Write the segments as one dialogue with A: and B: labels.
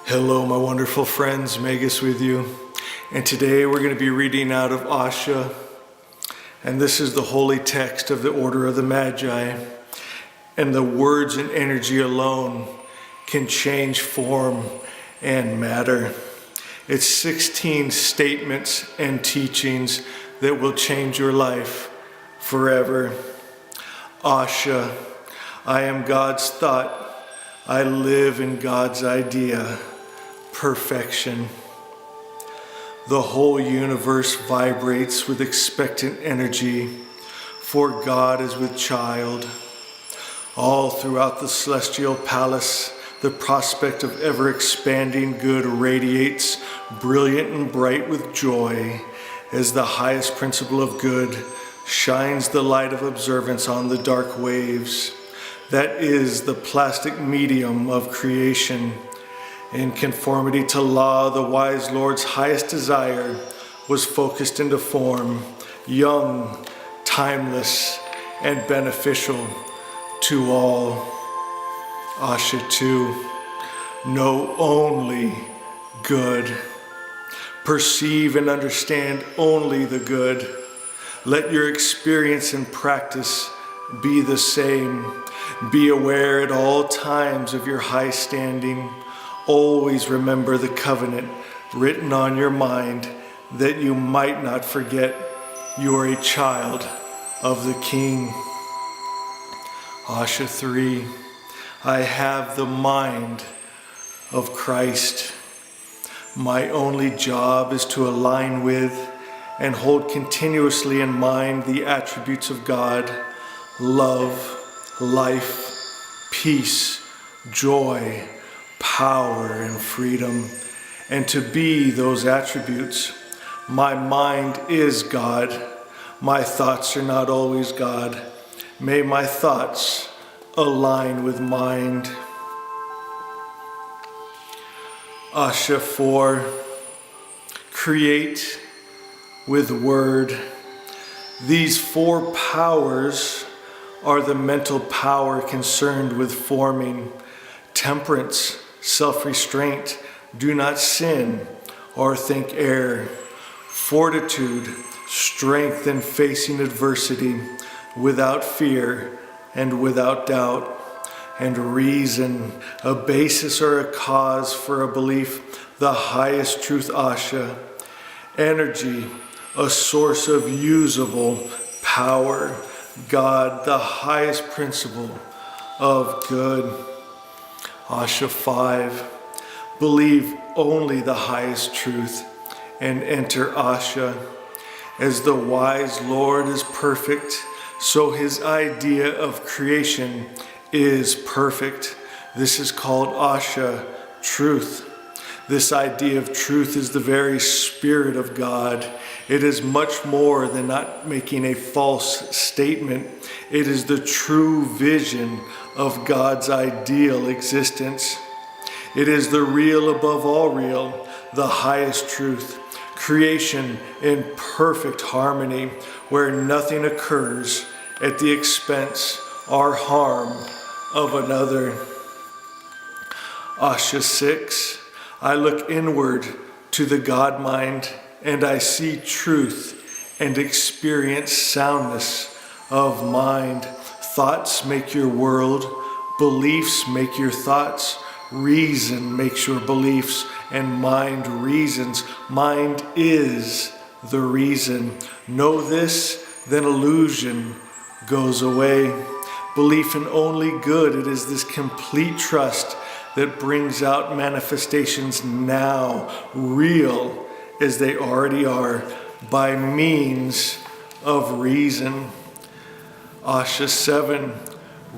A: Hello, my wonderful friends, Magus with you. And today we're going to be reading out of Asha. And this is the holy text of the Order of the Magi. And the words and energy alone can change form and matter. It's 16 statements and teachings that will change your life forever. Asha, I am God's thought. I live in God's idea. Perfection. The whole universe vibrates with expectant energy, for God is with child. All throughout the celestial palace, the prospect of ever-expanding good radiates, brilliant and bright with joy, as the highest principle of good shines the light of observance on the dark waves. That is the plastic medium of creation. In conformity to law, the wise Lord's highest desire was focused into form, young, timeless, and beneficial to all. Asha 2, know only good. Perceive and understand only the good. Let your experience and practice be the same. Be aware at all times of your high standing. Always remember the covenant written on your mind, that you might not forget you are a child of the King. Asha 3, I have the mind of Christ. My only job is to align with and hold continuously in mind the attributes of God: love, life, peace, joy, power, and freedom. And to be those attributes, my mind is God. My thoughts are not always God. May my thoughts align with mind. Asha 4, create with word. These 4 powers are the mental power concerned with forming: temperance, self-restraint, do not sin or think err; fortitude, strength in facing adversity without fear and without doubt; and reason, a basis or a cause for a belief, the highest truth Asha; energy, a source of usable power, God, the highest principle of good. Asha 5, believe only the highest truth and enter Asha. As the wise Lord is perfect, so his idea of creation is perfect. This is called Asha, truth. This idea of truth is the very spirit of God. It is much more than not making a false statement. It is the true vision of God's ideal existence. It is the real above all real, the highest truth. Creation in perfect harmony, where nothing occurs at the expense or harm of another. Asha 6, I look inward to the God mind, and I see truth and experience soundness of mind. Thoughts make your world, beliefs make your thoughts, reason makes your beliefs, and mind reasons. Mind is the reason. Know this, then illusion goes away. Belief in only good, it is this complete trust that brings out manifestations now, real as they already are, by means of reason. Asha 7,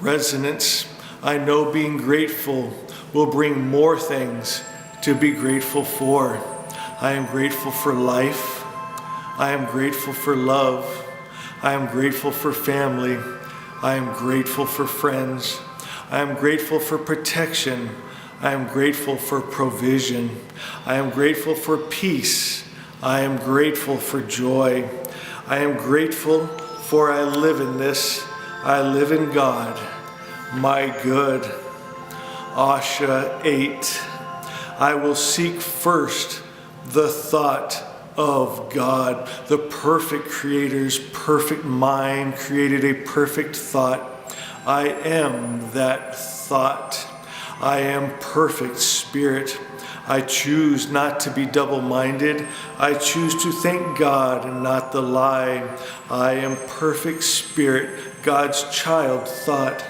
A: resonance. I know being grateful will bring more things to be grateful for. I am grateful for life. I am grateful for love. I am grateful for family. I am grateful for friends. I am grateful for protection. I am grateful for provision. I am grateful for peace. I am grateful for joy. I am grateful for I live in this. I live in God, my good. Asha 8. I will seek first the thought of God. The perfect Creator's perfect mind created a perfect thought. I am that thought. I am perfect spirit. I choose not to be double-minded. I choose to thank God and not the lie. I am perfect spirit, God's child thought.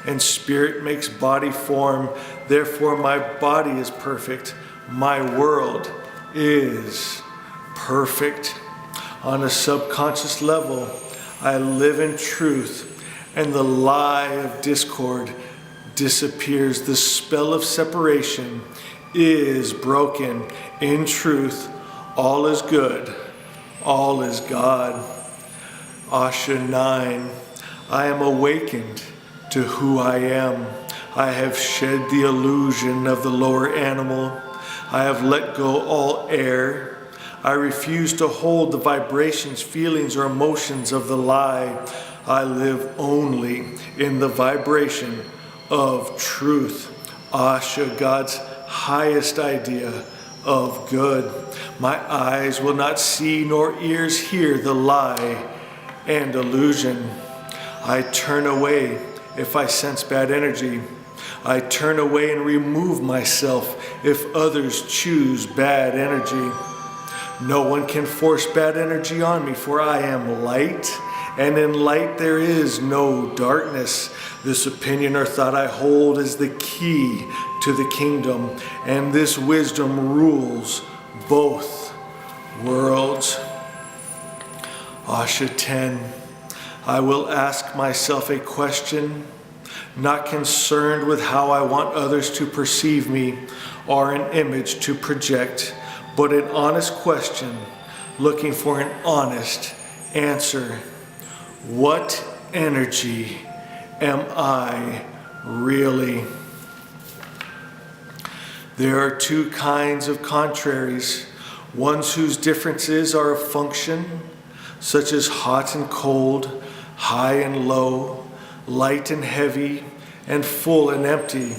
A: And spirit makes body form. Therefore my body is perfect. My world is perfect. On a subconscious level, I live in truth, and the lie of discord disappears. The spell of separation is broken. In truth, all is good, all is God. Asha 9, I am awakened to who I am. I have shed the illusion of the lower animal. I have let go all air. I refuse to hold the vibrations, feelings, or emotions of the lie. I live only in the vibration of truth. Asha, God's highest idea of good. My eyes will not see nor ears hear the lie and illusion. I turn away if I sense bad energy. I turn away and remove myself if others choose bad energy. No one can force bad energy on me, for I am light, and in light there is no darkness. This opinion or thought I hold is the key to the kingdom, and this wisdom rules both worlds. Asha 10, I will ask myself a question, not concerned with how I want others to perceive me or an image to project, but an honest question, looking for an honest answer. What energy am I really? There are two kinds of contraries, ones whose differences are of function, such as hot and cold, high and low, light and heavy, and full and empty,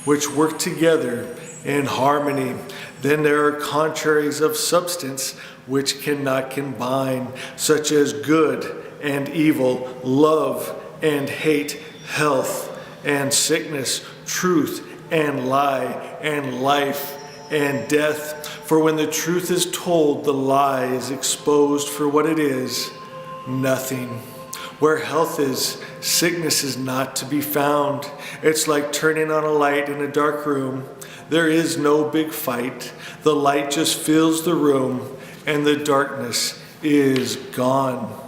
A: which work together in harmony. Then there are contraries of substance which cannot combine, such as good and evil, love and hate, health and sickness, truth and lie, and life and death. For when the truth is told, the lie is exposed for what it is, nothing. Where health is, sickness is not to be found. It's like turning on a light in a dark room. There is no big fight. The light just fills the room, and the darkness is gone.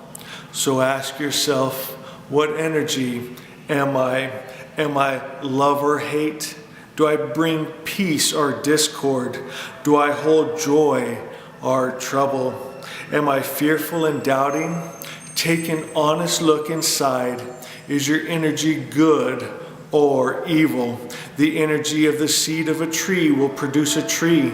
A: So ask yourself, what energy am I? Am I love or hate? Do I bring peace or discord? Do I hold joy or trouble? Am I fearful and doubting? Take an honest look inside. Is your energy good or evil? The energy of the seed of a tree will produce a tree.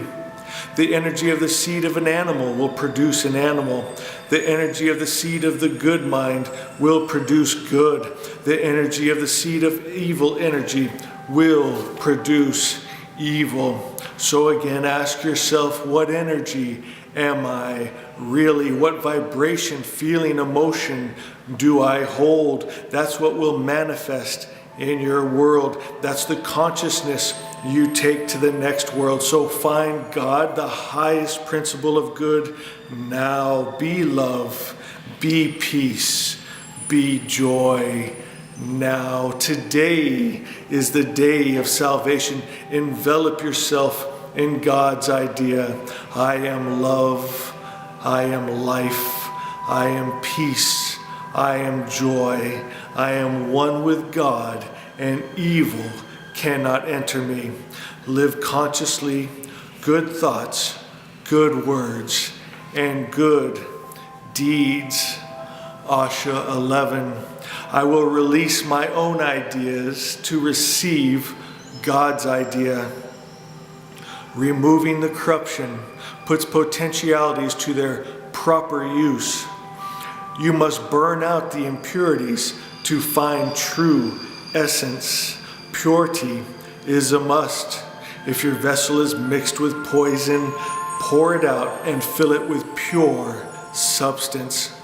A: The energy of the seed of an animal will produce an animal. The energy of the seed of the good mind will produce good. The energy of the seed of evil energy will produce evil. So again, ask yourself, what energy am I really? What vibration, feeling, emotion do I hold? That's what will manifest in your world. That's the consciousness you take to the next world. So find God, the highest principle of good. Now be love, be peace, be joy. Now, today is the day of salvation. Envelop yourself in God's idea. I am love, I am life, I am peace, I am joy, I am one with God, and evil cannot enter me. Live consciously, good thoughts, good words, and good deeds. Asha 11. I will release my own ideas to receive God's idea. Removing the corruption puts potentialities to their proper use. You must burn out the impurities to find true essence. Purity is a must. If your vessel is mixed with poison, pour it out and fill it with pure substance.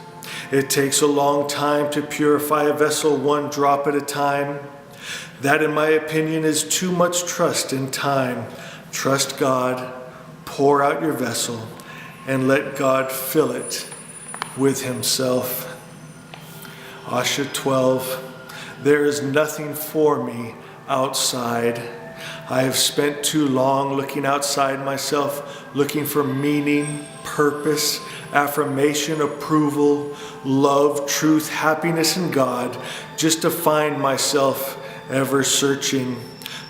A: It takes a long time to purify a vessel, one drop at a time. That, in my opinion, is too much trust in time. Trust God, pour out your vessel, and let God fill it with himself. Asha 12. There is nothing for me outside. I have spent too long looking outside myself, looking for meaning, purpose, affirmation, approval, love, truth, happiness in God, just to find myself ever searching.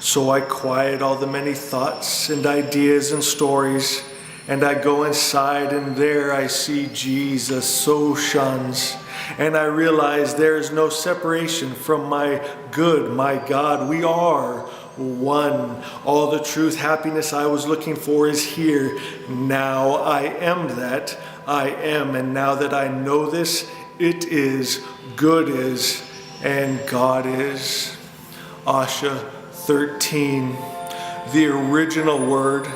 A: So I quiet all the many thoughts and ideas and stories, and I go inside, and there I see Jesus so shines. And I realize there is no separation from my good, my God. We are one. All the truth, happiness I was looking for is here. Now I am that. I am. And now that I know this, it is, good is, and God is. Asha 13. The original word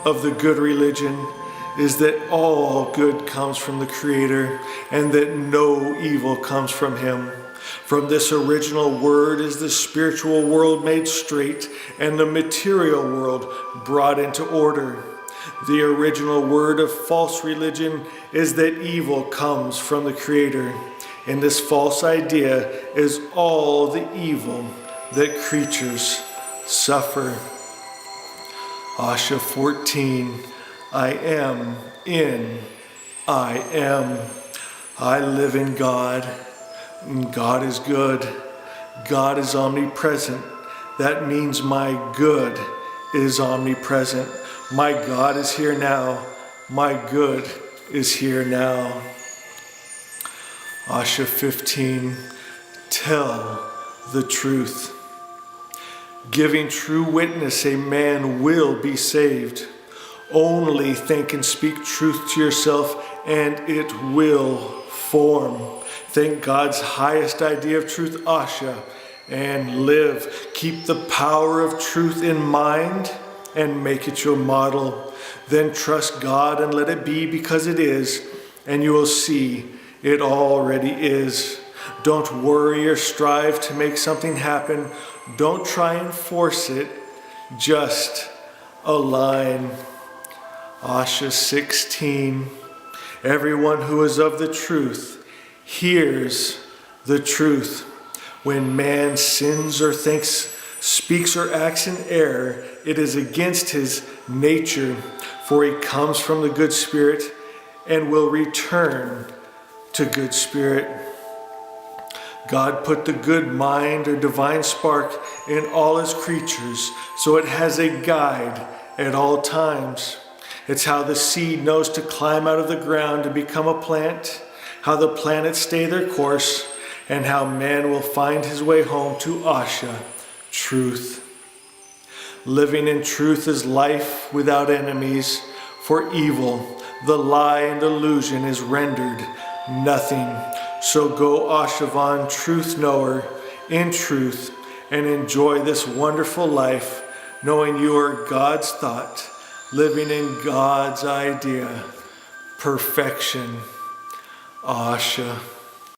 A: of the good religion is that all good comes from the Creator and that no evil comes from him. From this original word is the spiritual world made straight and the material world brought into order. The original word of false religion is that evil comes from the Creator. In this false idea is all the evil that creatures suffer. Asha 14. I am in I am. I live in God. God is good. God is omnipresent. That means my good is omnipresent. My God is here now. My good is here now. Asha 15. Tell the truth. Giving true witness, a man will be saved. Only think and speak truth to yourself, and it will form. Think God's highest idea of truth, Asha, and live. Keep the power of truth in mind and make it your model. Then trust God and let it be because it is, and you will see it already is. Don't worry or strive to make something happen. Don't try and force it. Just align. Asha 16. Everyone who is of the truth hears the truth. When man sins or thinks, speaks or acts in error, it is against his nature, for he comes from the good spirit and will return to good spirit. God put the good mind or divine spark in all his creatures, so it has a guide at all times. It's how the seed knows to climb out of the ground to become a plant, how the planets stay their course, and how man will find his way home to Asha, truth. Living in truth is life without enemies, for evil, the lie and illusion is rendered nothing. So go Ashavan, truth knower, in truth, and enjoy this wonderful life, knowing you are God's thought, living in God's idea. Perfection. Asha.